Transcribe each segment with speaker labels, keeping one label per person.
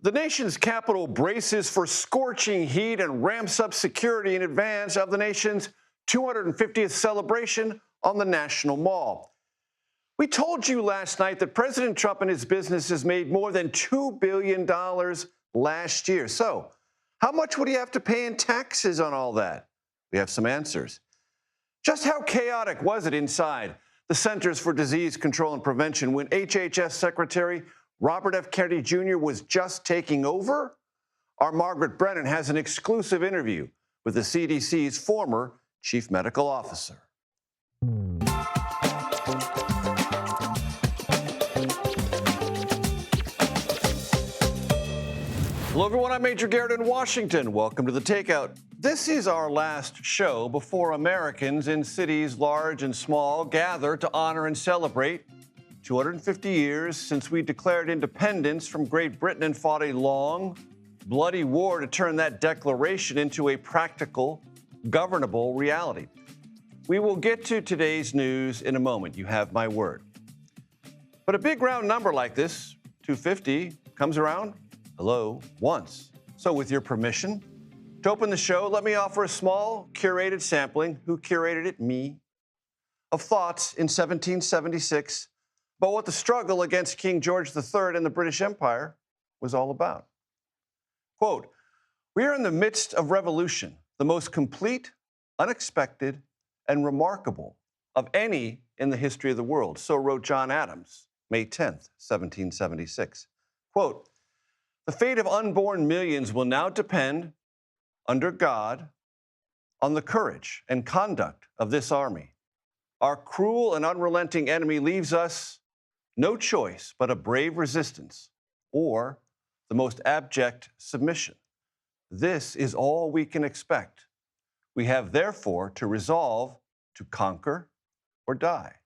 Speaker 1: The nation's capital braces for scorching heat and ramps up security in advance of the nation's 250th celebration on the National Mall. We told you last night that President Trump and his businesses made more than $2 billion last year. So, how much would he have to pay in taxes on all that? We have some answers. Just how chaotic was it inside the Centers for Disease Control and Prevention when HHS Secretary Robert F. Kennedy Jr. was just taking over? Our Margaret Brennan has an exclusive interview with the CDC's former chief medical officer. Hello, everyone. I'm Major Garrett in Washington. Welcome to the Takeout. This is our last show before Americans in cities large and small gather to honor and celebrate 250 years since we declared independence from Great Britain and fought a long, bloody war to turn that declaration into a practical, governable reality. We will get to today's news in a moment. You have my word. But a big round number like this, 250, comes around once. So with your permission, to open the show, let me offer a small, curated sampling, who curated it? Me, of thoughts in 1776 about what the struggle against King George III and the British Empire was all about. Quote, "We are in the midst of revolution, the most complete, unexpected, and remarkable of any in the history of the world." So wrote John Adams, May 10th, 1776. Quote, "The fate of unborn millions will now depend, under God, on the courage and conduct of this army. Our cruel and unrelenting enemy leaves us no choice but a brave resistance or the most abject submission. This is all we can expect. We have therefore to resolve to conquer or die."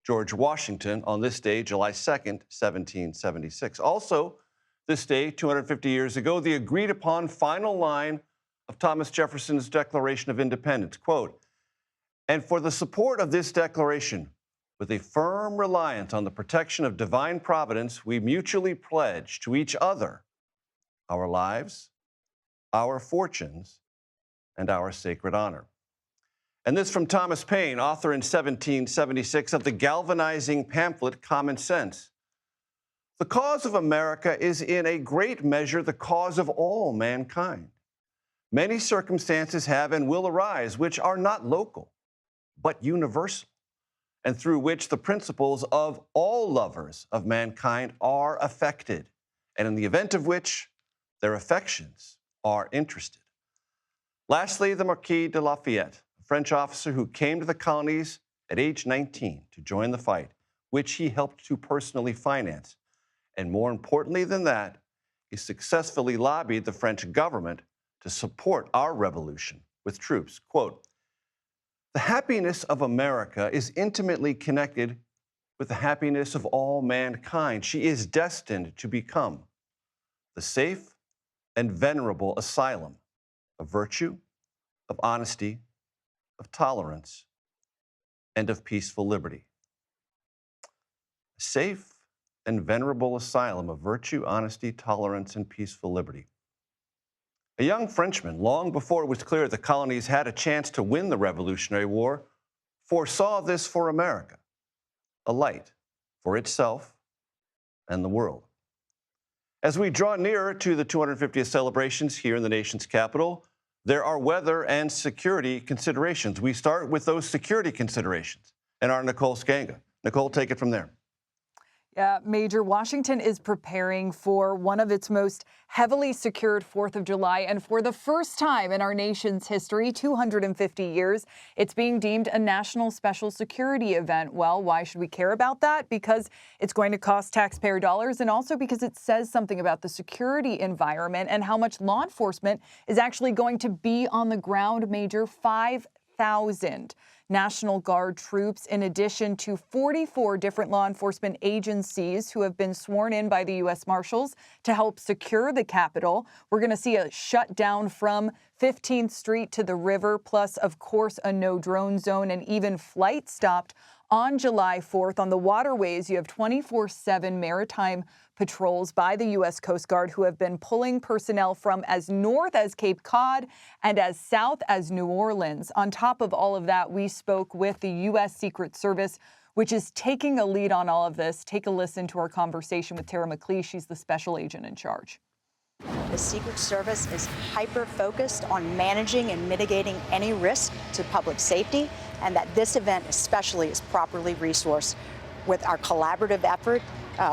Speaker 1: George Washington on this day, July 2nd, 1776. Also, this day, 250 years ago, the agreed-upon final line of Thomas Jefferson's Declaration of Independence, quote, "And for the support of this declaration, with a firm reliance on the protection of divine providence, we mutually pledge to each other our lives, our fortunes, and our sacred honor." And this from Thomas Paine, author in 1776 of the galvanizing pamphlet Common Sense. "The cause of America is in a great measure the cause of all mankind. Many circumstances have and will arise which are not local, but universal, and through which the principles of all lovers of mankind are affected, and in the event of which their affections are interested." Lastly, the Marquis de Lafayette, a French officer who came to the colonies at age 19 to join the fight, which he helped to personally finance. And more importantly than that, he successfully lobbied the French government to support our revolution with troops. Quote, "The happiness of America is intimately connected with the happiness of all mankind. She is destined to become the safe and venerable asylum of virtue, of honesty, of tolerance, and of peaceful liberty." A safe and venerable asylum of virtue, honesty, tolerance, and peaceful liberty. A young Frenchman, long before it was clear the colonies had a chance to win the Revolutionary War, foresaw this for America, a light for itself and the world. As we draw nearer to the 250th celebrations here in the nation's capital, there are weather and security considerations. We start with those security considerations and our Nicole Skanga. Nicole, take it from there.
Speaker 2: Yeah, Major, Washington is preparing for one of its most heavily secured 4th of July. And for the first time in our nation's history, 250 years, it's being deemed a national special security event. Well, why should we care about that? Because it's going to cost taxpayer dollars, and also because it says something about the security environment and how much law enforcement is actually going to be on the ground, Major. 5,000 National Guard troops, in addition to 44 different law enforcement agencies who have been sworn in by the U.S. Marshals to help secure the Capitol. We're going to see a shutdown from 15th Street to the river, plus, of course, a no-drone zone, and even flights stopped on July 4th. On the waterways, you have 24/7 maritime patrols by the U.S. Coast Guard who have been pulling personnel from as north as Cape Cod and as south as New Orleans. On top of all of that, we spoke with the U.S. Secret Service, which is taking a lead on all of this. Take a listen to our conversation with Tara McLeish. She's the special agent in charge.
Speaker 3: The Secret Service is hyper-focused on managing and mitigating any risk to public safety, and that this event especially is properly resourced with our collaborative effort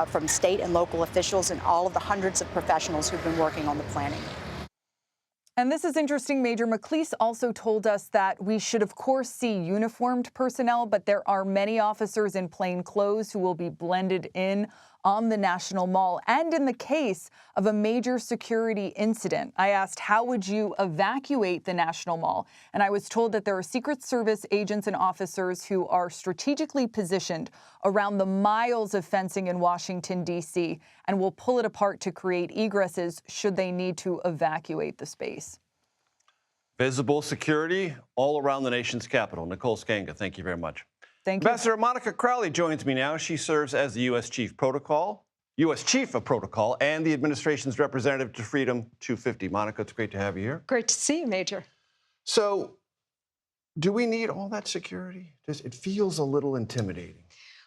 Speaker 3: from state and local officials and all of the hundreds of professionals who've been working on the planning.
Speaker 2: And this is interesting. Major McLeish also told us that we should, of course, see uniformed personnel, but there are many officers in plain clothes who will be blended in on the National Mall. And in the case of a major security incident, I asked, how would you evacuate the National Mall? And I was told that there are Secret Service agents and officers who are strategically positioned around the miles of fencing in Washington, D.C., and will pull it apart to create egresses should they need to evacuate the space.
Speaker 1: Visible security all around the nation's capital. Nicole Skanga, thank you very much.
Speaker 2: Thank you.
Speaker 1: Ambassador Monica Crowley joins me now. She serves as the U.S. Chief of Protocol, and the administration's representative to Freedom 250. Monica, it's great to have you here.
Speaker 4: Great to see you, Major.
Speaker 1: So, do we need all that security? It feels a little intimidating.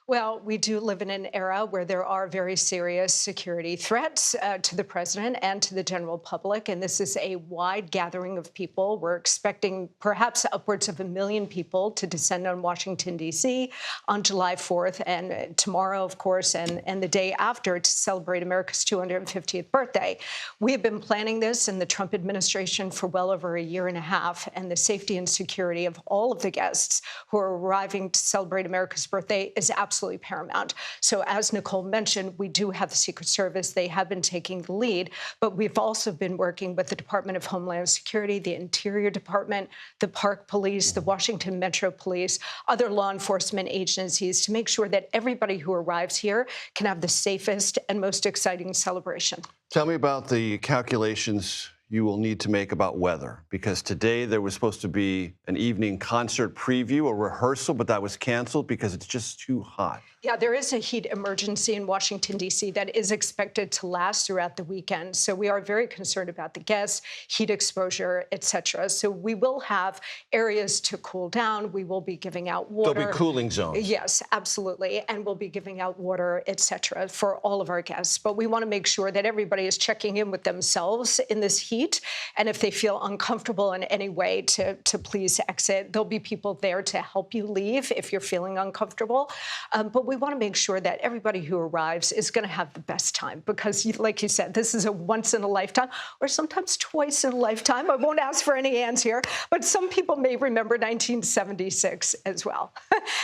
Speaker 4: Well, we do live in an era where there are very serious security threats to the president and to the general public, and this is a wide gathering of people. We're expecting perhaps upwards of 1 million people to descend on Washington, D.C. on July 4th and tomorrow, of course, and the day after to celebrate America's 250th birthday. We have been planning this in the Trump administration for well over a year and a half, and the safety and security of all of the guests who are arriving to celebrate America's birthday is absolutely paramount. So as Nicole mentioned, we do have the Secret Service. They have been taking the lead, but we've also been working with the Department of Homeland Security, the Interior Department, the Park Police, the Washington Metro Police, other law enforcement agencies to make sure that everybody who arrives here can have the safest and most exciting celebration.
Speaker 1: Tell me about the calculations you will need to make about weather, because today there was supposed to be an evening concert preview, a rehearsal, but that was canceled because it's just too hot.
Speaker 4: Yeah, there is a heat emergency in Washington, D.C. that is expected to last throughout the weekend. So we are very concerned about the guests, heat exposure, et cetera. So we will have areas to cool down. We will be giving out water.
Speaker 1: There'll be cooling zones.
Speaker 4: Yes, absolutely. And we'll be giving out water, et cetera, for all of our guests. But we want to make sure that everybody is checking in with themselves in this heat. And if they feel uncomfortable in any way, to please exit. There'll be people there to help you leave if you're feeling uncomfortable. But we want to make sure that everybody who arrives is going to have the best time because, like you said, this is a once-in-a-lifetime or sometimes twice in a lifetime. I won't ask for any hands here, but some people may remember 1976 as well.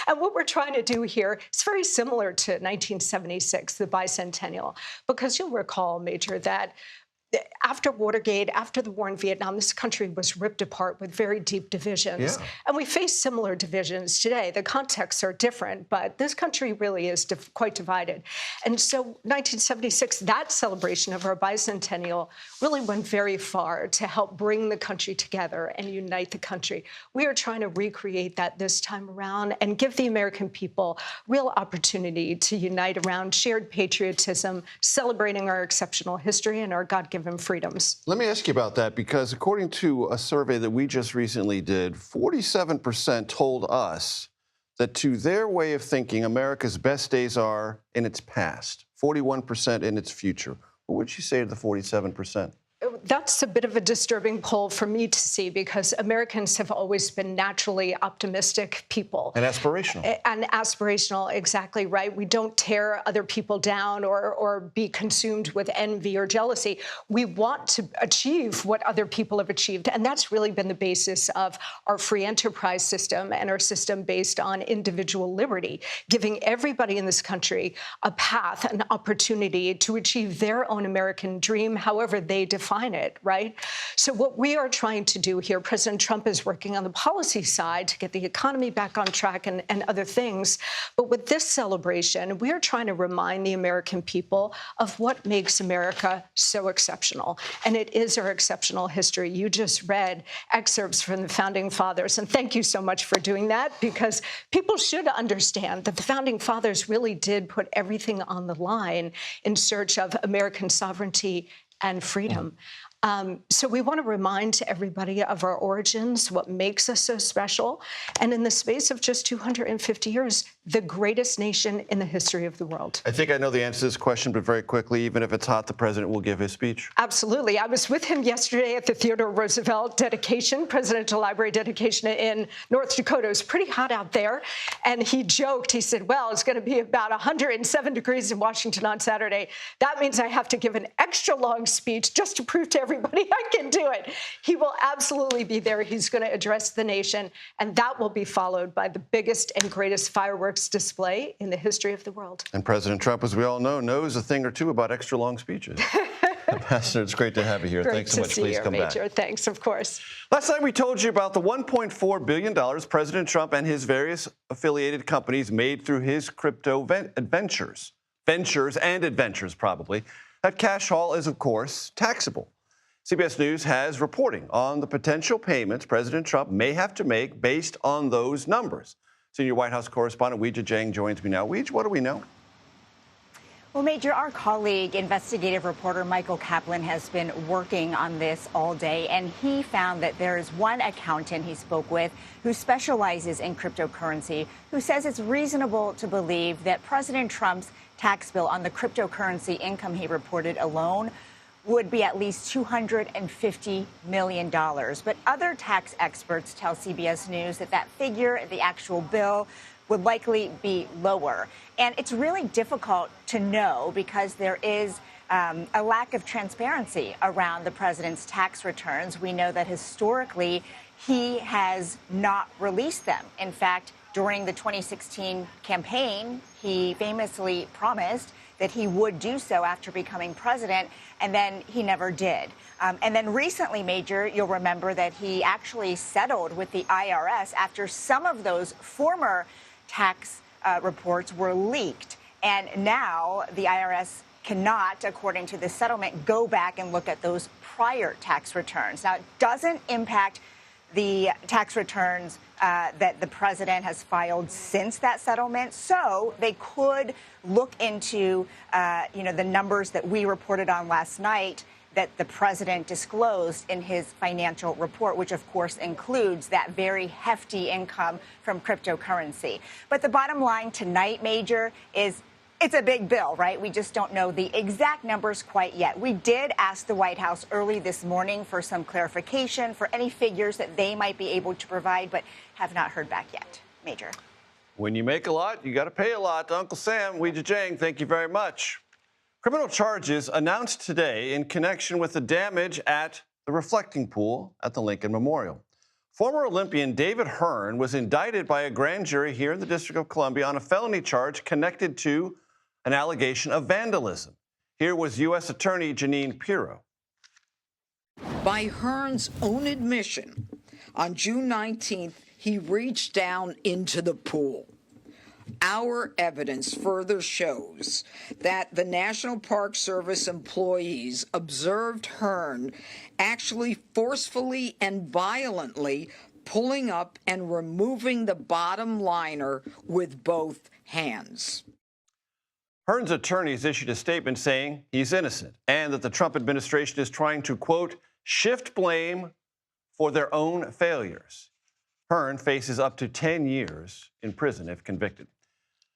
Speaker 4: And what we're trying to do here is very similar to 1976, the bicentennial, because you'll recall, Major, that after Watergate, after the war in Vietnam, this country was ripped apart with very deep divisions. Yeah. And we face similar divisions today. The contexts are different, but this country really is quite divided. And so 1976, that celebration of our bicentennial really went very far to help bring the country together and unite the country. We are trying to recreate that this time around and give the American people real opportunity to unite around shared patriotism, celebrating our exceptional history and our God-given freedoms.
Speaker 1: Let me ask you about that, because according to a survey that we just recently did, 47% told us that to their way of thinking, America's best days are in its past, 41% in its future. What would you say to the 47%?
Speaker 4: That's a bit of a disturbing poll for me to see because Americans have always been naturally optimistic people.
Speaker 1: And aspirational.
Speaker 4: And aspirational, exactly right. We don't tear other people down or be consumed with envy or jealousy. We want to achieve what other people have achieved. And that's really been the basis of our free enterprise system and our system based on individual liberty, giving everybody in this country a path, an opportunity to achieve their own American dream, however they define define it, right? So what we are trying to do here, President Trump is working on the policy side to get the economy back on track and other things. But with this celebration, we are trying to remind the American people of what makes America so exceptional. And it is our exceptional history. You just read excerpts from the Founding Fathers. And thank you so much for doing that, because people should understand that the Founding Fathers really did put everything on the line in search of American sovereignty and freedom. So we want to remind everybody of our origins, what makes us so special, and in the space of just 250 years, the greatest nation in the history of the world.
Speaker 1: I think I know the answer to this question, but very quickly, even if it's hot, the president will give his speech.
Speaker 4: Absolutely. I was with him yesterday at the Theodore Roosevelt dedication, Presidential Library dedication in North Dakota. It was pretty hot out there, and he joked. He said, well, it's going to be about 107 degrees in Washington on Saturday. That means I have to give an extra long speech just to prove to everybody I can do it. He will absolutely be there. He's going to address the nation, and that will be followed by the biggest and greatest fireworks display in the history of the world.
Speaker 1: And President Trump, as we all know, knows a thing or two about extra long speeches. Ambassador, it's great to have you here.
Speaker 4: Great
Speaker 1: Thanks so much. Please come
Speaker 4: Major.
Speaker 1: back.
Speaker 4: Thanks, of course.
Speaker 1: Last night we told you about the $1.4 billion President Trump and his various affiliated companies made through his crypto ventures. Ventures and adventures, probably. That cash haul is, of course, taxable. CBS News has reporting on the potential payments President Trump may have to make based on those numbers. Senior White House correspondent Weijia Jiang joins me now. Weij, what do we know?
Speaker 5: Well, Major, our colleague, investigative reporter Michael Kaplan, has been working on this all day, and he found that there is one accountant he spoke with who specializes in cryptocurrency, who says it's reasonable to believe that President Trump's tax bill on the cryptocurrency income he reported alone would be at least $250 million. But other tax experts tell CBS News that that figure, the actual bill, would likely be lower. And it's really difficult to know because there is a lack of transparency around the president's tax returns. We know that historically he has not released them. In fact, during the 2016 campaign, he famously promised that he would do so after becoming president, and then he never did. And then recently, Major, you'll remember that he actually settled with the IRS after some of those former tax reports were leaked. And now the IRS cannot, according to the settlement, go back and look at those prior tax returns. Now, it doesn't impact the tax returns that the president has filed since that settlement. So they could look into, the numbers that we reported on last night that the president disclosed in his financial report, which, of course, includes that very hefty income from cryptocurrency. But the bottom line tonight, Major, is it's a big bill, right? We just don't know the exact numbers quite yet. We did ask the White House early this morning for some clarification, for any figures that they might be able to provide, but have not heard back yet. Major.
Speaker 1: When you make a lot, you got to pay a lot. Uncle Sam, Weijia Jiang, thank you very much. Criminal charges announced today in connection with the damage at the reflecting pool at the Lincoln Memorial. Former Olympian David Hearn was indicted by a grand jury here in the District of Columbia on a felony charge connected to an allegation of vandalism. Here was U.S. Attorney Jeanine Pirro.
Speaker 6: By Hearn's own admission, on June 19th, he reached down into the pool. Our evidence further shows that the National Park Service employees observed Hearn actually forcefully and violently pulling up and removing the bottom liner with both hands.
Speaker 1: Hearn's attorneys issued a statement saying he's innocent and that the Trump administration is trying to, quote, shift blame for their own failures. Hearn faces up to 10 years in prison if convicted.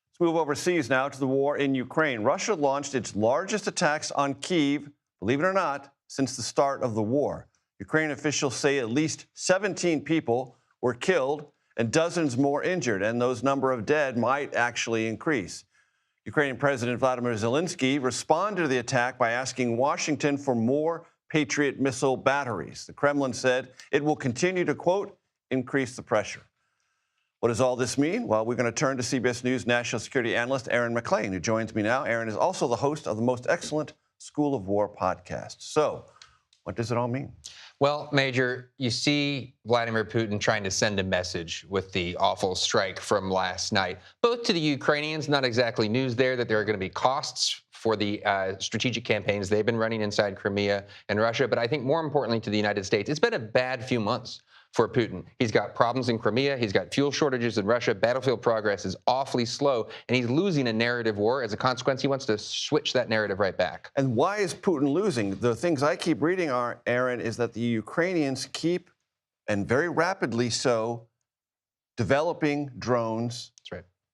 Speaker 1: Let's move overseas now to the war in Ukraine. Russia launched its largest attacks on Kyiv, believe it or not, since the start of the war. Ukrainian officials say at least 17 people were killed and dozens more injured, and those number of dead might actually increase. Ukrainian President Vladimir Zelensky responded to the attack by asking Washington for more Patriot missile batteries. The Kremlin said it will continue to, quote, increase the pressure. What does all this mean? Well, we're going to turn to CBS News national security analyst Aaron McLean, who joins me now. Aaron is also the host of the Most Excellent School of War podcast. So, What does it all mean?
Speaker 7: Well, Major, you see Vladimir Putin trying to send a message with the awful strike from last night, both to the Ukrainians, not exactly news there that there are going to be costs for the strategic campaigns they've been running inside Crimea and Russia, but I think more importantly to the United States, it's been a bad few months for Putin. He's got problems in Crimea. He's got fuel shortages in Russia. Battlefield progress is awfully slow, and he's losing a narrative war. As a consequence, he wants to switch that narrative right back.
Speaker 1: And why is Putin losing? The things I keep reading, Aaron, is that the Ukrainians keep, and very rapidly so, developing drones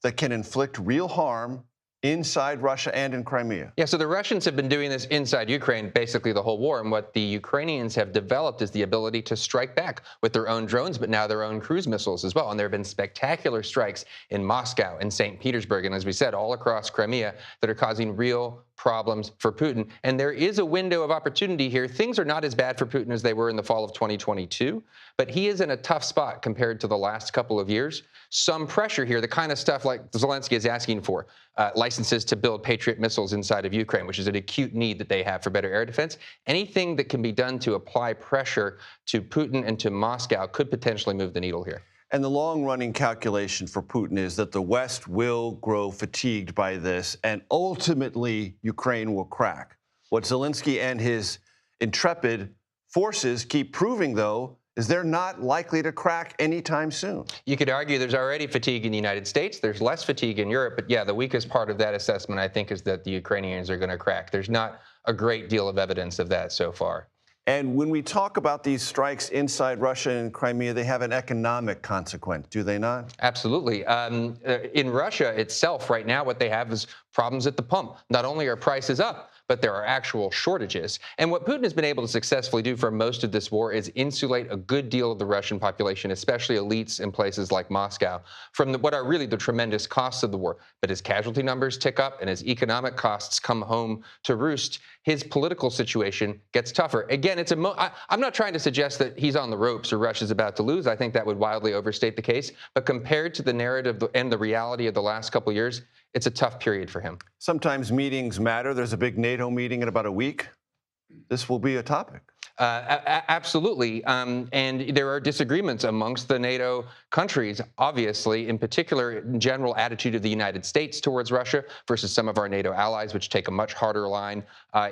Speaker 1: that can inflict real harm inside Russia and in Crimea.
Speaker 7: Yeah, so the Russians have been doing this inside Ukraine basically the whole war, and what the Ukrainians have developed is the ability to strike back with their own drones, but now their own cruise missiles as well. And there have been spectacular strikes in Moscow and St. Petersburg, and as we said, all across Crimea that are causing real problems for Putin. And there is a window of opportunity here. Things are not as bad for Putin as they were in the fall of 2022, but he is in a tough spot compared to the last couple of years. Some pressure here, the kind of stuff like Zelensky is asking for, licenses to build Patriot missiles inside of Ukraine, which is an acute need that they have for better air defense. Anything that can be done to apply pressure to Putin and to Moscow could potentially move the needle here.
Speaker 1: And the long-running calculation for Putin is that the West will grow fatigued by this, and ultimately Ukraine will crack. What Zelensky and his intrepid forces keep proving, though, is they're not likely to crack anytime soon.
Speaker 7: You could argue there's already fatigue in the United States. There's less fatigue in Europe. But yeah, the weakest part of that assessment, I think, is that the Ukrainians are going to crack. There's not a great deal of evidence of that so far.
Speaker 1: And when we talk about these strikes inside Russia and Crimea, they have an economic consequence, do they not?
Speaker 7: Absolutely. In Russia itself right now, what they have is problems at the pump. Not only are prices up, but there are actual shortages. And what Putin has been able to successfully do for most of this war is insulate a good deal of the Russian population, especially elites in places like Moscow, from what are really the tremendous costs of the war. But as casualty numbers tick up and as economic costs come home to roost, his political situation gets tougher. Again, I'm not trying to suggest that he's on the ropes or Russia's about to lose. I think that would wildly overstate the case. But compared to the narrative and the reality of the last couple of years, it's a tough period for him.
Speaker 1: Sometimes meetings matter. There's a big NATO meeting in about a week. This will be a topic.
Speaker 7: Absolutely. And there are disagreements amongst the NATO countries, obviously, in particular, general attitude of the United States towards Russia versus some of our NATO allies, which take a much harder line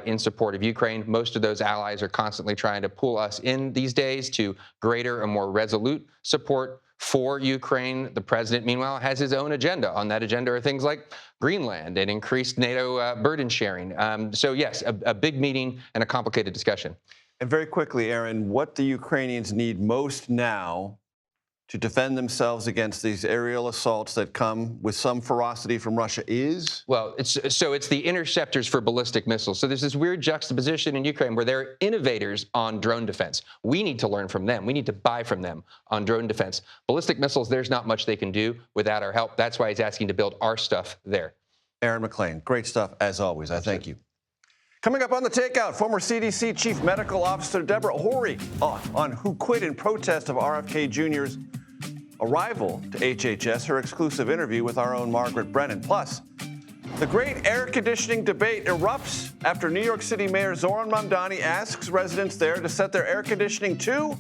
Speaker 7: in support of Ukraine. Most of those allies are constantly trying to pull us in these days to greater and more resolute support for Ukraine. The president, meanwhile, has his own agenda. On that agenda are things like Greenland and increased NATO burden sharing. So, yes, a big meeting and a complicated discussion.
Speaker 1: And very quickly, Aaron, what the Ukrainians need most now to defend themselves against these aerial assaults that come with some ferocity from Russia is?
Speaker 7: Well, it's the interceptors for ballistic missiles. So there's this weird juxtaposition in Ukraine where they're innovators on drone defense. We need to learn from them. We need to buy from them on drone defense. Ballistic missiles, there's not much they can do without our help. That's why he's asking to build our stuff there.
Speaker 1: Aaron McLean, great stuff as always. I thank you. Coming up on The Takeout, former CDC Chief Medical Officer Deborah Horry on who quit in protest of RFK Jr.'s arrival to HHS, her exclusive interview with our own Margaret Brennan. Plus, the great air conditioning debate erupts after New York City Mayor Zoran Mamdani asks residents there to set their air conditioning to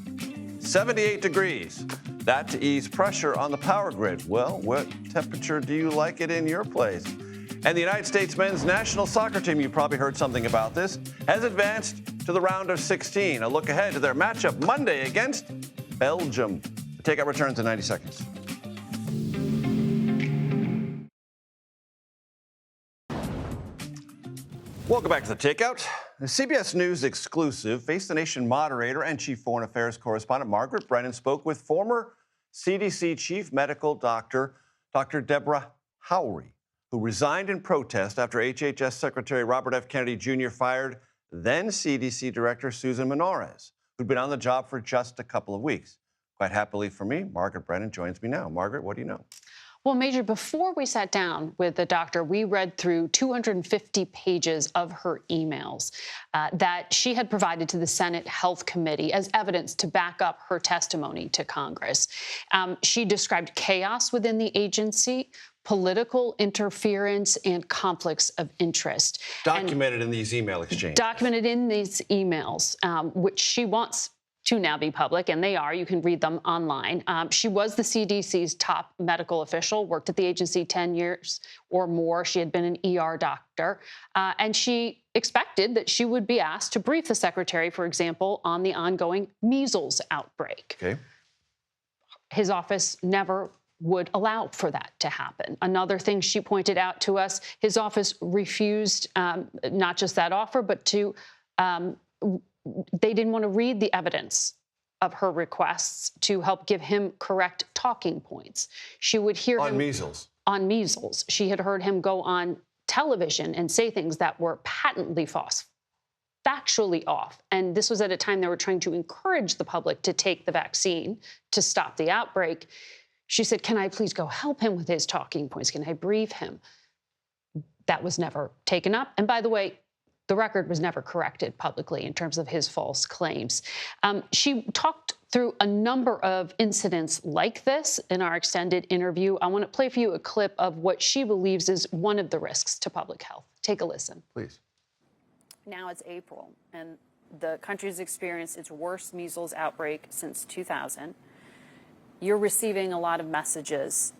Speaker 1: 78 degrees. That to ease pressure on the power grid. Well, what temperature do you like it in your place? And the United States men's national soccer team, you probably heard something about this, has advanced to the round of 16. A look ahead to their matchup Monday against Belgium. The Takeout returns in 90 seconds. Welcome back to The Takeout. The CBS News exclusive Face the Nation moderator and chief foreign affairs correspondent Margaret Brennan spoke with former CDC chief medical doctor, Dr. Deborah Horry, who resigned in protest after HHS Secretary Robert F. Kennedy Jr. fired then CDC Director Susan Menarez, who'd been on the job for just a couple of weeks. Quite happily for me, Margaret Brennan joins me now. Margaret, what do you know?
Speaker 8: Well, Major, before we sat down with the doctor, we read through 250 pages of her emails that she had provided to the Senate Health Committee as evidence to back up her testimony to Congress. She described chaos within the agency, political interference, and conflicts of interest.
Speaker 1: Documented in these email exchanges.
Speaker 8: Documented in these emails, which she wants to now be public, and they are. You can read them online. She was the CDC's top medical official, worked at the agency 10 years or more. She had been an ER doctor, and she expected that she would be asked to brief the secretary, for example, on the ongoing measles outbreak.
Speaker 1: Okay.
Speaker 8: His office never would allow for that to happen. Another thing she pointed out to us, his office refused not just that offer, but to they didn't want to read the evidence of her requests to help give him correct talking points. She would hear him...
Speaker 1: On measles.
Speaker 8: On measles. She had heard him go on television and say things that were patently false, factually off. And this was at a time they were trying to encourage the public to take the vaccine to stop the outbreak. She said, can I please go help him with his talking points? Can I brief him? That was never taken up. And by the way, the record was never corrected publicly in terms of his false claims. She talked through a number of incidents like this in our extended interview. I want to play for you a clip of what she believes is one of the risks to public health. Take a listen.
Speaker 1: Please.
Speaker 9: Now it's April, and the country's experienced its worst measles outbreak since 2000. You're receiving a lot of messages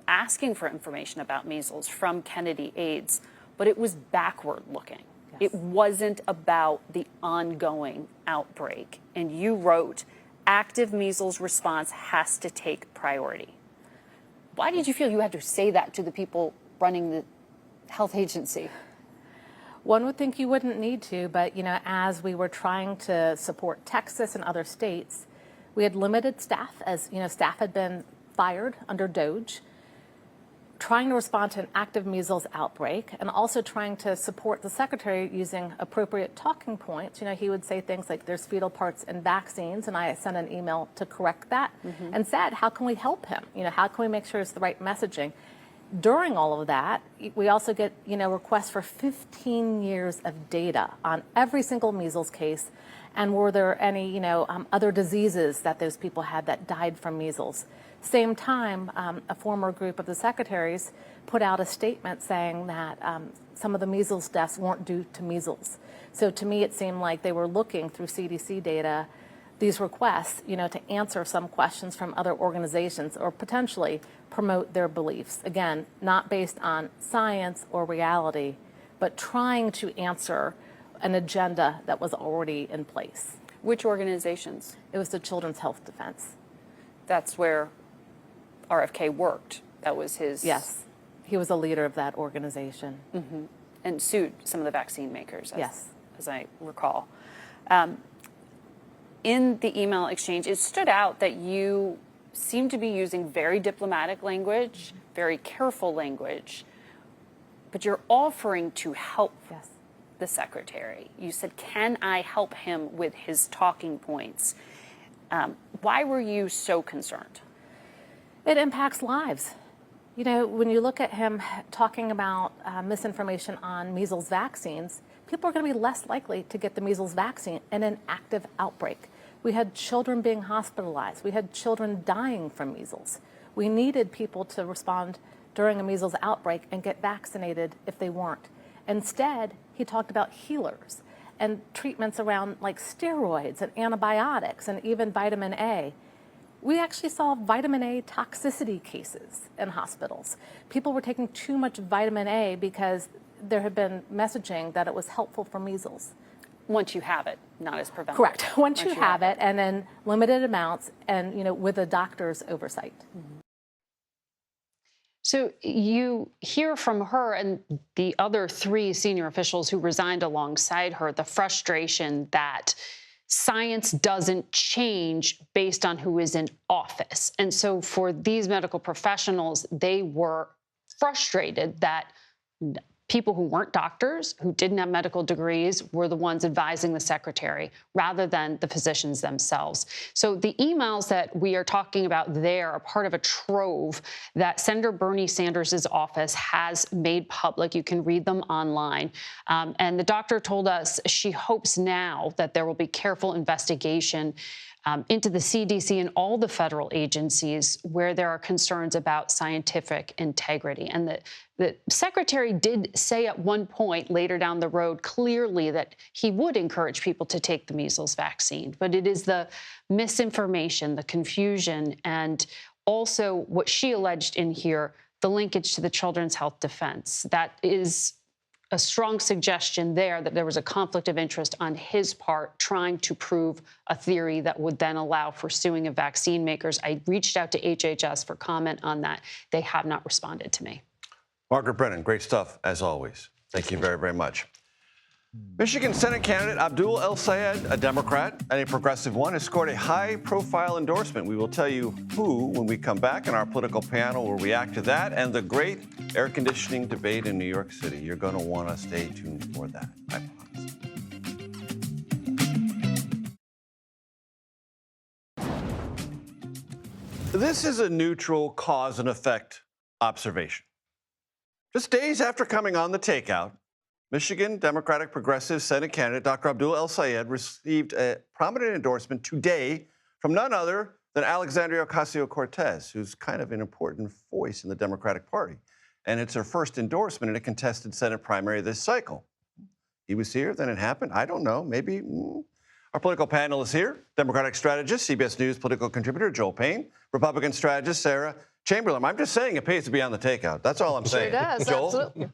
Speaker 9: asking for information about measles from Kennedy aides, but it was backward looking. It wasn't about the ongoing outbreak. And you wrote, active measles response has to take priority. Why did you feel you had to say that to the people running the health agency?
Speaker 10: One would think you wouldn't need to, but as we were trying to support Texas and other states, we had limited staff, as staff had been fired under DOGE, trying to respond to an active measles outbreak, and also trying to support the secretary using appropriate talking points. He would say things like, there's fetal parts in vaccines, and I sent an email to correct that and said, how can we help him? How can we make sure it's the right messaging? During all of that, we also get, requests for 15 years of data on every single measles case, and were there any, other diseases that those people had that died from measles. Same time, a former group of the secretaries put out a statement saying that some of the measles deaths weren't due to measles. So to me, it seemed like they were looking through CDC data, these requests, to answer some questions from other organizations or potentially promote their beliefs. Again, not based on science or reality, but trying to answer an agenda that was already in place.
Speaker 9: Which organizations?
Speaker 10: It was the Children's Health Defense.
Speaker 9: That's where RFK worked. That was his...
Speaker 10: Yes. He was a leader of that organization.
Speaker 9: And sued some of the vaccine makers, as I recall. In the email exchange, it stood out that you seem to be using very diplomatic language, very careful language, but you're offering to help the secretary. You said, can I help him with his talking points? Why were you so concerned?
Speaker 10: It impacts lives. When you look at him talking about misinformation on measles vaccines, people are going to be less likely to get the measles vaccine in an active outbreak. We had children being hospitalized. We had children dying from measles. We needed people to respond during a measles outbreak and get vaccinated if they weren't. Instead, he talked about healers and treatments around like steroids and antibiotics and even vitamin A. We actually saw vitamin A toxicity cases in hospitals. People were taking too much vitamin A because there had been messaging that it was helpful for measles.
Speaker 9: Once you have it, not as preventative.
Speaker 10: Correct. Once you have it, and then limited amounts, and with a doctor's oversight.
Speaker 8: So you hear from her and the other 3 senior officials who resigned alongside her the frustration that science doesn't change based on who is in office. And so for these medical professionals, they were frustrated that people who weren't doctors, who didn't have medical degrees, were the ones advising the secretary rather than the physicians themselves. So the emails that we are talking about there are part of a trove that Senator Bernie Sanders' office has made public. You can read them online. And the doctor told us she hopes now that there will be careful investigation into the CDC and all the federal agencies where there are concerns about scientific integrity. And the secretary did say at one point later down the road clearly that he would encourage people to take the measles vaccine. But it is the misinformation, the confusion, and also what she alleged in here, the linkage to the Children's Health Defense. That is a strong suggestion there that there was a conflict of interest on his part trying to prove a theory that would then allow for suing of vaccine makers. I reached out to HHS for comment on that. They have not responded to me.
Speaker 1: Margaret Brennan, great stuff, as always. Thank you very, very much. Michigan Senate candidate Abdul El-Sayed, a Democrat and a progressive one, has scored a high-profile endorsement. We will tell you who when we come back, and our political panel will react to that and the great air conditioning debate in New York City. You're going to want to stay tuned for that, I promise. This is a neutral cause and effect observation. Just days after coming on the Takeout, Michigan Democratic Progressive Senate candidate Dr. Abdul El-Sayed received a prominent endorsement today from none other than Alexandria Ocasio-Cortez, who's kind of an important voice in the Democratic Party. And it's her first endorsement in a contested Senate primary this cycle. He was here, then it happened. I don't know, maybe. Our political panel is here. Democratic strategist, CBS News political contributor Joel Payne, Republican strategist Sarah Chamberlain. I'm just saying it pays to be on the Takeout. That's all I'm saying.
Speaker 11: Sure does,
Speaker 1: Joel?
Speaker 11: absolutely.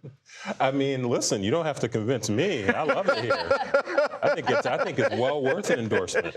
Speaker 11: I mean, listen, you don't have to convince me. I love it here. I think it's well worth an endorsement.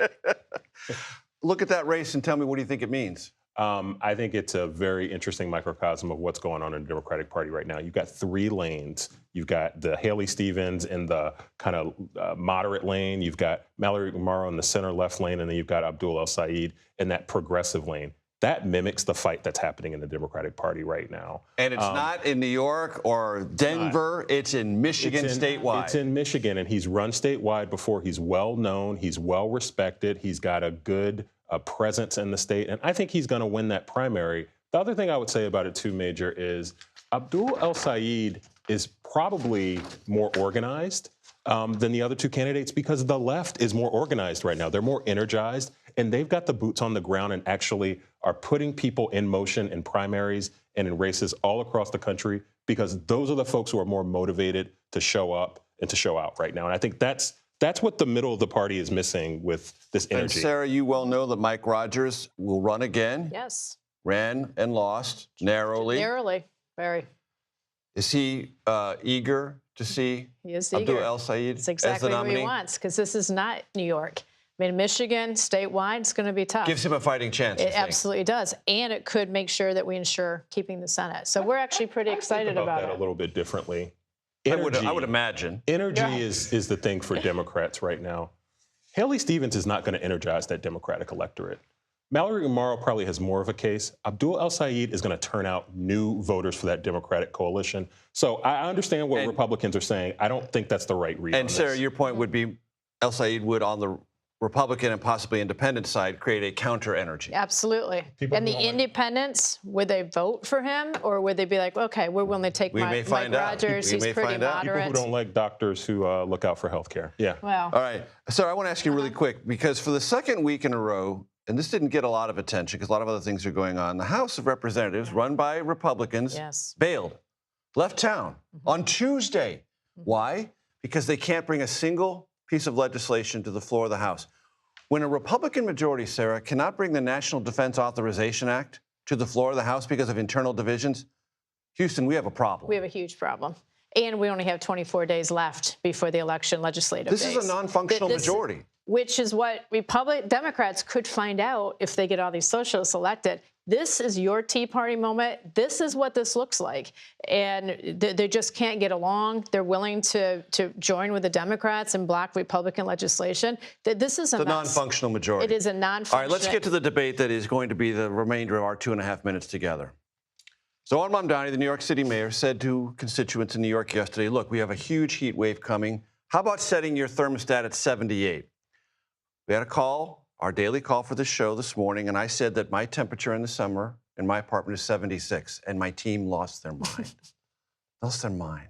Speaker 1: Look at that race and tell me, what do you think it means?
Speaker 11: I think it's a very interesting microcosm of what's going on in the Democratic Party right now. You've got three lanes. You've got the Haley Stevens in the kind of moderate lane. You've got Mallory Umaro in the center left lane, and then you've got Abdul El-Sayed in that progressive lane. That mimics the fight that's happening in the Democratic Party right now.
Speaker 1: And it's not in New York or Denver. It's in Michigan statewide.
Speaker 11: It's in Michigan, and he's run statewide before. He's well known. He's well respected. He's got a good presence in the state, and I think he's going to win that primary. The other thing I would say about it, too, Major, is Abdul El-Sayed is probably more organized than the other two candidates because the left is more organized right now. They're more energized, and they've got the boots on the ground and actually are putting people in motion in primaries and in races all across the country because those are the folks who are more motivated to show up and to show out right now. And I think that's what the middle of the party is missing with this energy.
Speaker 1: And Sarah, you well know that Mike Rogers will run again.
Speaker 12: Yes.
Speaker 1: Ran and lost narrowly.
Speaker 12: Narrowly, very.
Speaker 1: Is he eager to see Abdul El-Sayed
Speaker 12: That's exactly
Speaker 1: as the
Speaker 12: what
Speaker 1: nominee?
Speaker 12: he wants, because this is not New York. I mean, Michigan, statewide, it's going to be tough.
Speaker 1: Gives him a fighting chance.
Speaker 12: It absolutely does. And it could make sure that we ensure keeping the Senate. So we're actually pretty excited about
Speaker 11: that
Speaker 12: it.
Speaker 11: a little bit differently.
Speaker 1: I would imagine.
Speaker 11: Energy is the thing for Democrats right now. Haley Stevens is not going to energize that Democratic electorate. Mallory Umaro probably has more of a case. Abdul El-Sayed is going to turn out new voters for that Democratic coalition. So I understand what Republicans are saying. I don't think that's the right read.
Speaker 1: And Sarah, your point would be El-Sayed would, on the Republican and possibly independent side, create a counter energy.
Speaker 12: Absolutely. And the independents, would they vote for him, or would they be like, okay, we're willing to take Mike Rogers, he's pretty moderate.
Speaker 11: People who don't like doctors who look out for health care. Yeah.
Speaker 12: Well.
Speaker 1: All right. Sarah, I want to ask you really quick, because for the second week in a row, and this didn't get a lot of attention because a lot of other things are going on, the House of Representatives, run by Republicans, bailed, left town on Tuesday. Why? Because they can't bring a single piece of legislation to the floor of the House. When a Republican majority, Sarah, cannot bring the National Defense Authorization Act to the floor of the House because of internal divisions, Houston, we have a problem.
Speaker 12: We have a huge problem. And we only have 24 days left before the election legislative days.
Speaker 1: This is a non-functional majority.
Speaker 12: Which is what Democrats could find out if they get all these socialists elected. This is your Tea Party moment. This is what this looks like. And they just can't get along. They're willing to join with the Democrats and block Republican legislation. This is a mess.
Speaker 1: Non-functional majority.
Speaker 12: It is a non-functional.
Speaker 1: All right, let's get to the debate that is going to be the remainder of our 2.5 minutes together. Zohran Mamdani, the New York City mayor, said to constituents in New York yesterday, look, we have a huge heat wave coming. How about setting your thermostat at 78? We had a call, our daily call for this show this morning, and I said that my temperature in the summer in my apartment is 76, and my team lost their mind. Lost their mind.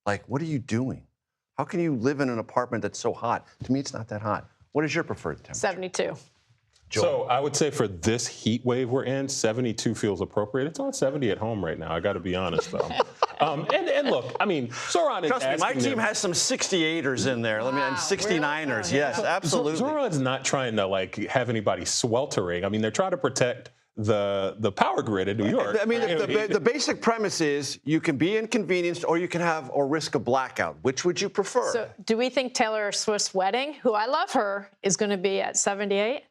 Speaker 1: Like, what are you doing? How can you live in an apartment that's so hot? To me, it's not that hot. What is your preferred temperature?
Speaker 12: 72.
Speaker 1: Joel.
Speaker 11: So I would say for this heat wave we're in, 72 feels appropriate. It's on 70 at home right now. I got to be honest, though. And look, I mean, Zohran is
Speaker 1: Trust me, my
Speaker 11: asking
Speaker 1: team
Speaker 11: them-
Speaker 1: has some 68ers in there. And 69ers. Yes, absolutely.
Speaker 11: Zohran's not trying to like have anybody sweltering. I mean, they're trying to protect the power grid in New York.
Speaker 1: I mean, the basic premise is you can be inconvenienced or you can have or risk a blackout. Which would you prefer?
Speaker 12: So do we think Taylor Swift's wedding, who I love her, is going to be at 78?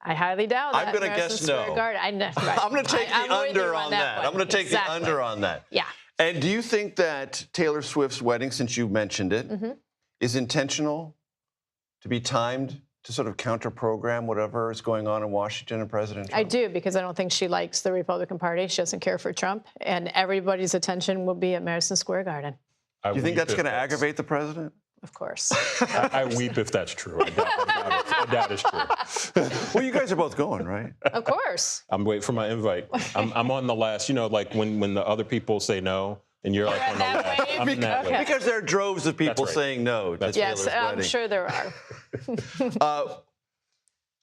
Speaker 12: I highly doubt that.
Speaker 1: I'm going to guess no.
Speaker 12: I'm
Speaker 1: going to take the under on that. I'm going to take the under on that.
Speaker 12: Yeah.
Speaker 1: And do you think that Taylor Swift's wedding, since you mentioned it, is intentional to be timed to sort of counter-program whatever is going on in Washington and President Trump?
Speaker 12: I do, because I don't think she likes the Republican Party. She doesn't care for Trump. And everybody's attention will be at Madison Square Garden.
Speaker 1: Do you think that's going to aggravate the president?
Speaker 12: Of course.
Speaker 11: I weep if that's true. I doubt it's true.
Speaker 1: Well, you guys are both going, right?
Speaker 12: Of course.
Speaker 11: I'm waiting for my invite. I'm on the last, like when the other people say no, and you're like on the last. I'm in that wave.
Speaker 1: Because there are droves of people saying no to
Speaker 12: Yes,
Speaker 1: Taylor's wedding.
Speaker 12: I'm sure there are.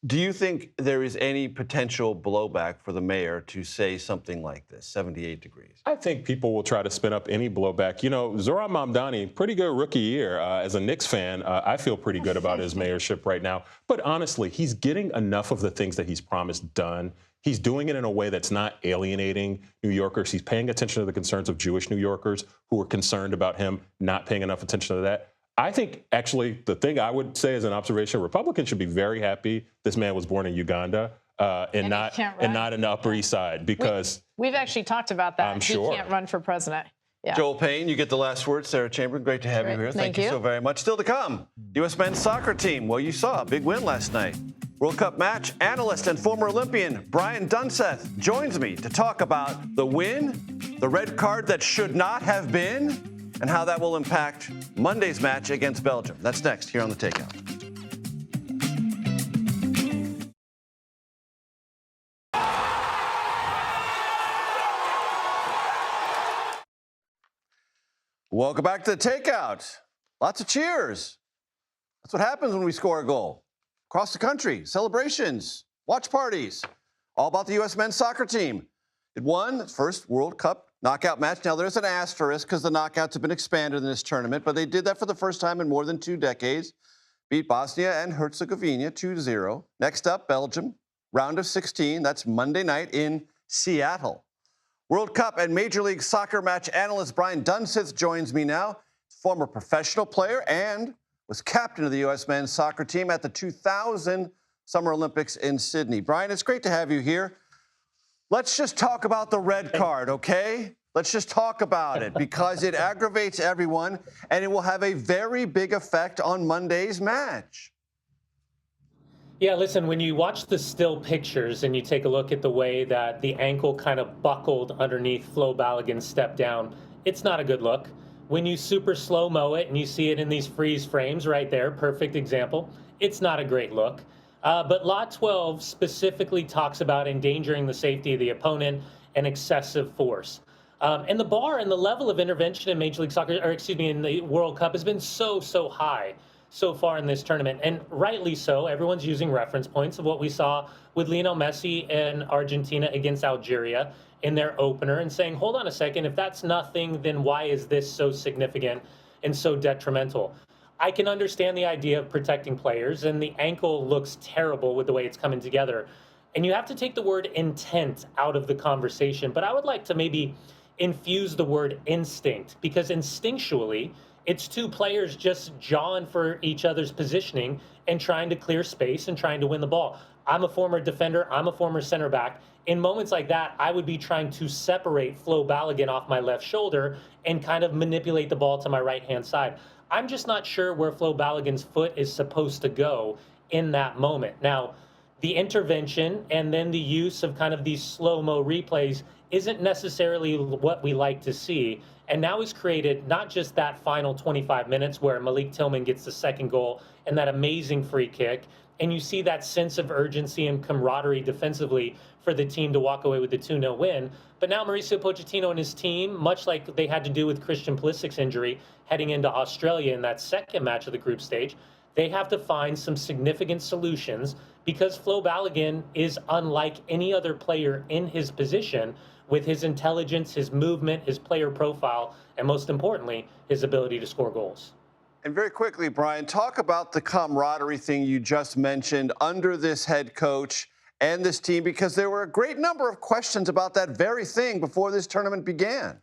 Speaker 1: Do you think there is any potential blowback for the mayor to say something like this, 78 degrees?
Speaker 11: I think people will try to spin up any blowback. Zohran Mamdani, pretty good rookie year. As a Knicks fan, I feel pretty good about his mayorship right now. But honestly, he's getting enough of the things that he's promised done. He's doing it in a way that's not alienating New Yorkers. He's paying attention to the concerns of Jewish New Yorkers who are concerned about him not paying enough attention to that. I think, actually, the thing I would say as an observation, Republicans should be very happy this man was born in Uganda and not in the Upper East Side, because
Speaker 12: we've actually talked about that.
Speaker 11: I'm sure.
Speaker 12: He can't run for president. Yeah.
Speaker 1: Joel Payne, you get the last word. Sarah Chamberlain, great to have you here. Thank you so very much. Still to come, U.S. men's soccer team. Well, you saw a big win last night. World Cup match analyst and former Olympian Brian Dunseth joins me to talk about the win, the red card that should not have been, and how that will impact Monday's match against Belgium. That's next here on The Takeout. Welcome back to The Takeout. Lots of cheers. That's what happens when we score a goal. Across the country, celebrations, watch parties. All about the U.S. men's soccer team. It won its first World Cup knockout match. Now, there's an asterisk because the knockouts have been expanded in this tournament, but they did that for the first time in more than 2 decades. Beat Bosnia and Herzegovina 2-0. Next up, Belgium, round of 16. That's Monday night in Seattle. World Cup and Major League Soccer match analyst Brian Dunseth joins me now. Former professional player and was captain of the U.S. men's soccer team at the 2000 Summer Olympics in Sydney. Brian, it's great to have you here. Let's just talk about the red card, okay? Let's just talk about it because it aggravates everyone and it will have a very big effect on Monday's match.
Speaker 13: Yeah, listen, when you watch the still pictures and you take a look at the way that the ankle kind of buckled underneath Flo Balogun's step down, it's not a good look. When you super slow-mo it and you see it in these freeze frames right there, perfect example, it's not a great look. But Law 12 specifically talks about endangering the safety of the opponent and excessive force. And the bar and the level of intervention in Major League Soccer, or excuse me, in the World Cup has been so high so far in this tournament. And rightly so, everyone's using reference points of what we saw with Lionel Messi and Argentina against Algeria in their opener and saying, hold on a second, if that's nothing, then why is this so significant and so detrimental? I can understand the idea of protecting players, and the ankle looks terrible with the way it's coming together. And you have to take the word intent out of the conversation, but I would like to maybe infuse the word instinct, because instinctually, it's 2 players just jawing for each other's positioning and trying to clear space and trying to win the ball. I'm a former defender. I'm a former center back. In moments like that, I would be trying to separate Flo Balogun off my left shoulder and kind of manipulate the ball to my right-hand side. I'm just not sure where Flo Balogun's foot is supposed to go in that moment. Now, the intervention and then the use of kind of these slow-mo replays isn't necessarily what we like to see. And now he's created not just that final 25 minutes where Malik Tillman gets the second goal and that amazing free kick, and you see that sense of urgency and camaraderie defensively for the team to walk away with the 2-0 win. But now Mauricio Pochettino and his team, much like they had to do with Christian Pulisic's injury heading into Australia in that second match of the group stage, they have to find some significant solutions because Flo Balogun is unlike any other player in his position with his intelligence, his movement, his player profile, and most importantly, his ability to score goals.
Speaker 1: And very quickly, Brian, talk about the camaraderie thing you just mentioned under this head coach and this team, because there were a great number of questions about that very thing before this tournament began.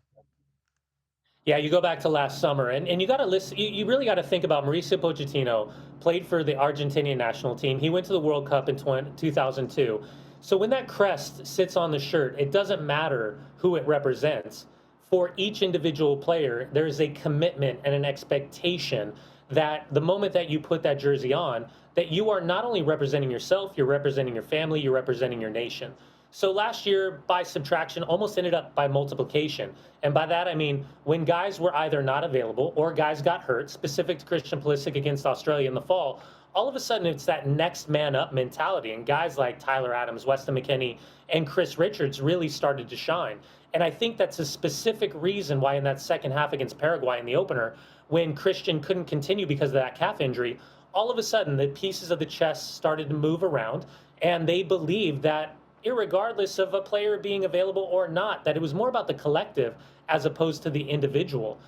Speaker 13: Yeah, you go back to last summer, and you got to listen. You really got to think about Mauricio Pochettino played for the Argentinian national team. He went to the World Cup in 2002. So when that crest sits on the shirt, it doesn't matter who it represents. For each individual player, there is a commitment and an expectation that the moment that you put that jersey on, that you are not only representing yourself, you're representing your family, you're representing your nation. So last year, by subtraction, almost ended up by multiplication. And by that, I mean, when guys were either not available or guys got hurt, specific to Christian Pulisic against Australia in the fall, all of a sudden it's that next man up mentality. And guys like Tyler Adams, Weston McKennie, and Chris Richards really started to shine. And I think that's a specific reason why in that second half against Paraguay in the opener, when Christian couldn't continue because of that calf injury, all of a sudden the pieces of the chess started to move around, and they believed that irregardless of a player being available or not, that it was more about the collective as opposed to the individual.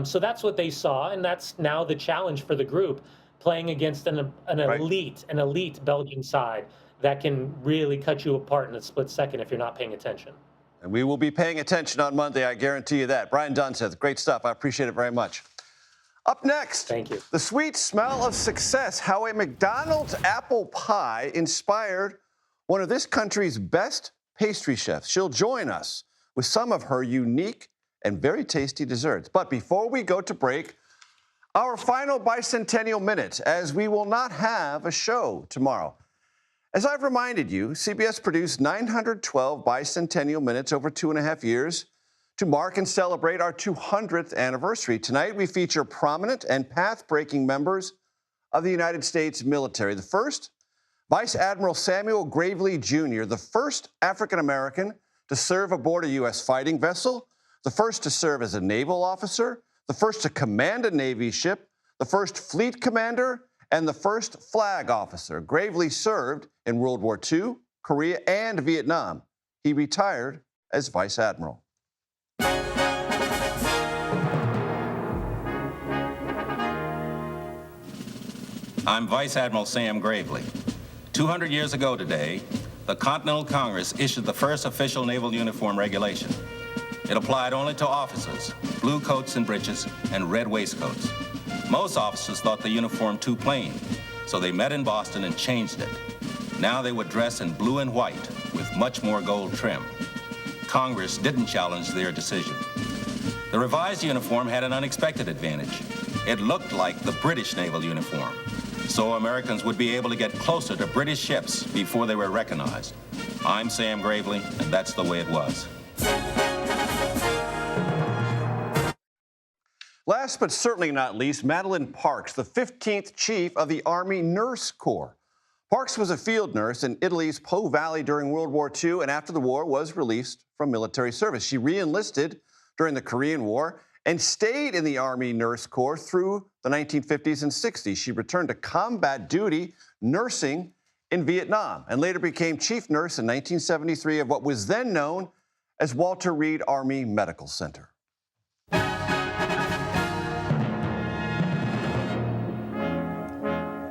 Speaker 13: So that's what they saw, and that's now the challenge for the group, playing against an elite Belgian side that can really cut you apart in a split second if you're not paying attention.
Speaker 1: And we will be paying attention on Monday, I guarantee you that. Brian Dunseth, great stuff. I appreciate it very much. Up next,
Speaker 13: thank you.
Speaker 1: The sweet smell of success, how a McDonald's apple pie inspired one of this country's best pastry chefs. She'll join us with some of her unique and very tasty desserts. But before we go to break, our final bicentennial minute, as we will not have a show tomorrow. As I've reminded you, CBS produced 912 bicentennial minutes over 2.5 years to mark and celebrate our 200th anniversary. Tonight, we feature prominent and path-breaking members of the United States military. The first, Vice Admiral Samuel Gravely Jr., the first African-American to serve aboard a U.S. fighting vessel, the first to serve as a naval officer, the first to command a Navy ship, the first fleet commander, and the first flag officer. Gravely served in World War II, Korea, and Vietnam. He retired as Vice Admiral.
Speaker 14: I'm Vice Admiral Sam Gravely. 200 years ago today, the Continental Congress issued the first official naval uniform regulation. It applied only to officers, blue coats and breeches, and red waistcoats. Most officers thought the uniform too plain, so they met in Boston and changed it. Now they would dress in blue and white with much more gold trim. Congress didn't challenge their decision. The revised uniform had an unexpected advantage. It looked like the British naval uniform, so Americans would be able to get closer to British ships before they were recognized. I'm Sam Gravely, and that's the way it was.
Speaker 1: Last but certainly not least, Madeline Parks, the 15th Chief of the Army Nurse Corps. Parks was a field nurse in Italy's Po Valley during World War II, and after the war was released from military service. She re-enlisted during the Korean War and stayed in the Army Nurse Corps through the 1950s and 60s. She returned to combat duty nursing in Vietnam and later became chief nurse in 1973 of what was then known as Walter Reed Army Medical Center.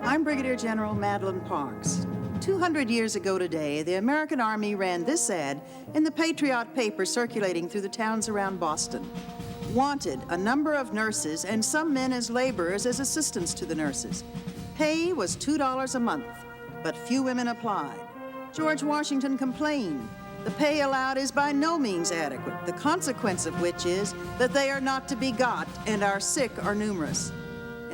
Speaker 15: I'm Brigadier General Madeline Parks. 200 years ago today, the American Army ran this ad in the Patriot paper circulating through the towns around Boston. Wanted a number of nurses and some men as laborers as assistants to the nurses. Pay was $2 a month, but few women applied. George Washington complained. The pay allowed is by no means adequate, the consequence of which is that they are not to be got and our sick are numerous.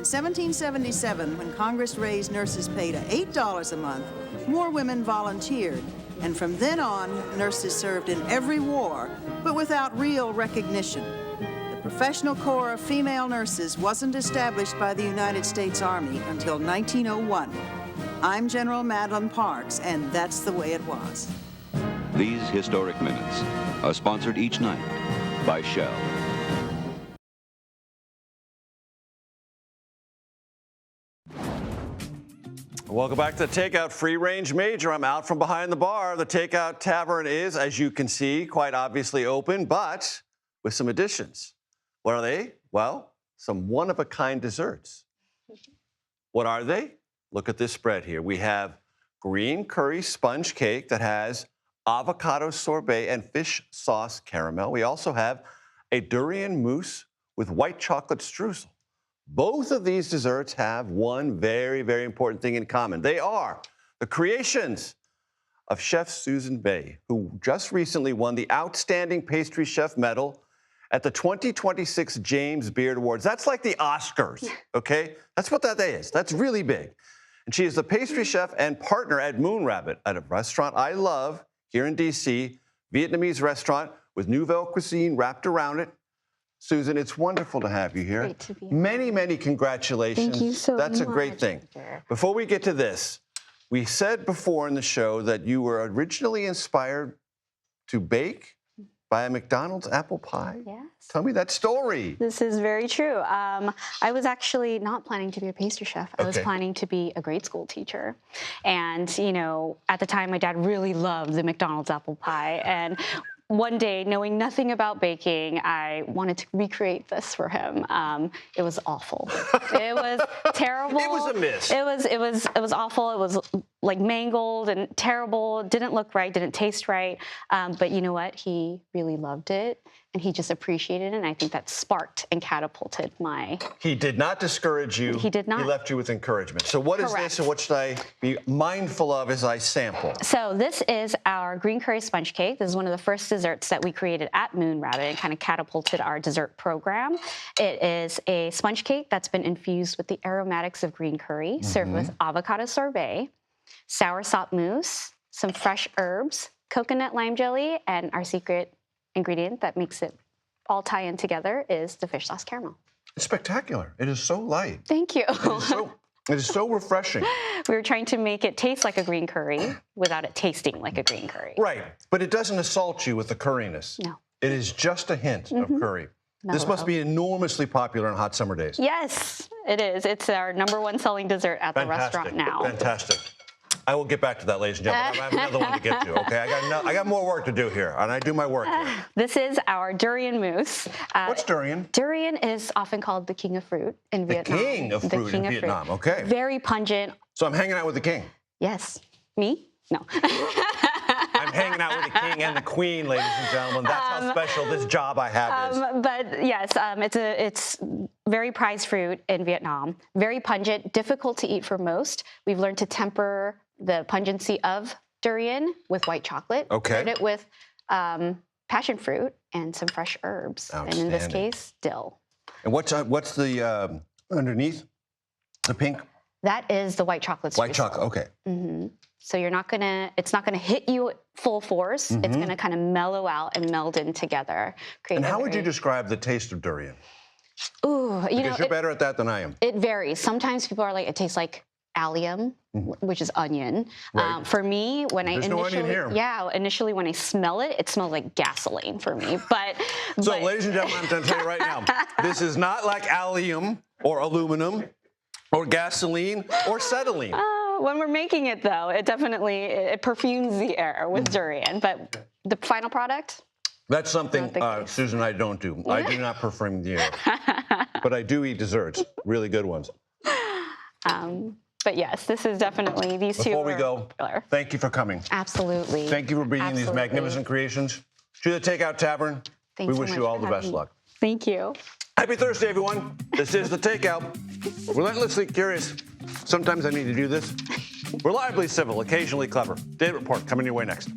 Speaker 15: In 1777, when Congress raised nurses' pay to $8 a month, more women volunteered. And from then on, nurses served in every war, but without real recognition. The Professional Corps of Female Nurses wasn't established by the United States Army until 1901. I'm General Madeline Parks, and that's the way it was.
Speaker 16: These historic minutes are sponsored each night by Shell.
Speaker 1: Welcome back to the Takeout Free Range Major. I'm out from behind the bar. The Takeout Tavern is, as you can see, quite obviously open, but with some additions. What are they? Well, some one-of-a-kind desserts. What are they? Look at this spread here. We have green curry sponge cake that has avocado sorbet and fish sauce caramel. We also have a durian mousse with white chocolate streusel. Both of these desserts have one very, very important thing in common. They are the creations of Chef Susan Bay, who just recently won the Outstanding Pastry Chef Medal at the 2026 James Beard Awards. That's like the Oscars, okay? That's what that is. That's really big. And she is the pastry chef and partner at Moon Rabbit, at a restaurant I love here in D.C., Vietnamese restaurant with Nouvelle cuisine wrapped around it. Susan, it's wonderful to have you here.
Speaker 17: Great to be here.
Speaker 1: Many, many congratulations.
Speaker 17: Thank you so much.
Speaker 1: That's a great thing. Before we get to this, we said before in the show that you were originally inspired to bake by a McDonald's apple pie.
Speaker 17: Yes.
Speaker 1: Tell me that story.
Speaker 17: This is very true. I was actually not planning to be a pastry chef. I was planning to be a grade school teacher. And, you know, at the time, my dad really loved the McDonald's apple pie. And one day, knowing nothing about baking, I wanted to recreate this for him. It was awful. It was terrible.
Speaker 1: It was a miss.
Speaker 17: It was awful. It was like mangled and terrible. Didn't look right. Didn't taste right. But you know what? He really loved it, and he just appreciated it. And I think that sparked and catapulted my.
Speaker 1: He did not discourage you.
Speaker 17: He did not.
Speaker 1: He left you with encouragement. So what is this, and what should I be mindful of as I sample?
Speaker 17: So this is our green curry sponge cake. This is one of the first desserts that we created at Moon Rabbit and kind of catapulted our dessert program. It is a sponge cake that's been infused with the aromatics of green curry, served with avocado sorbet, sour sop mousse, some fresh herbs, coconut lime jelly, and our secret ingredient that makes it all tie in together is the fish sauce caramel.
Speaker 1: It's spectacular. It is so light.
Speaker 17: Thank you.
Speaker 1: It is so refreshing.
Speaker 17: We were trying to make it taste like a green curry without it tasting like a green curry.
Speaker 1: Right, but it doesn't assault you with the curriness.
Speaker 17: No.
Speaker 1: It is just a hint of curry. This must be enormously popular on hot summer days.
Speaker 17: Yes, it is. It's our #1 selling dessert at the restaurant now.
Speaker 1: Fantastic. I will get back to that, ladies and gentlemen. I have another one to get to, okay? I got more work to do here, and I do my work here.
Speaker 17: This is our durian mousse.
Speaker 1: What's durian?
Speaker 17: Durian is often called the king of fruit in Vietnam.
Speaker 1: The king of fruit in Vietnam, okay.
Speaker 17: Very pungent.
Speaker 1: So I'm hanging out with the king?
Speaker 17: Yes. Me? No.
Speaker 1: I'm hanging out with the king and the queen, ladies and gentlemen. That's how special this job I have is.
Speaker 17: But yes, it's very prized fruit in Vietnam. Very pungent, difficult to eat for most. We've learned to temper the pungency of durian with white chocolate.
Speaker 1: Okay.
Speaker 17: Paired it with passion fruit and some fresh herbs. And in this case, dill.
Speaker 1: And what's the underneath? The pink?
Speaker 17: That is the white chocolate.
Speaker 1: White chocolate, okay.
Speaker 17: Mm-hmm. So it's not gonna hit you full force. It's gonna kind of mellow out and meld in together.
Speaker 1: And how would you describe the taste of durian?
Speaker 17: Ooh,
Speaker 1: because you're better at that than I am.
Speaker 17: It varies. Sometimes people are like, it tastes like allium, which is onion.
Speaker 1: Right.
Speaker 17: For me, when
Speaker 1: There's no onion here.
Speaker 17: Initially when I smell it, it smells like gasoline for me. But
Speaker 1: ladies and gentlemen, I'm going to tell you right now, this is not like allium or aluminum or gasoline or acetylene.
Speaker 17: When we're making it, though, it definitely perfumes the air with durian. But the final product?
Speaker 1: That's something Susan and I don't do. I do not perfume the air. But I do eat desserts, really good ones.
Speaker 17: But yes, this is definitely, these two
Speaker 1: Before we go, thank you for coming.
Speaker 17: Absolutely.
Speaker 1: Thank you for bringing these magnificent creations to the Takeout Tavern.
Speaker 17: Thanks
Speaker 1: we wish you all the best luck.
Speaker 17: Thank you.
Speaker 1: Happy Thursday, everyone. This is the Takeout. Relentlessly curious. Sometimes I need to do this. Reliably civil, occasionally clever. Day Report coming your way next.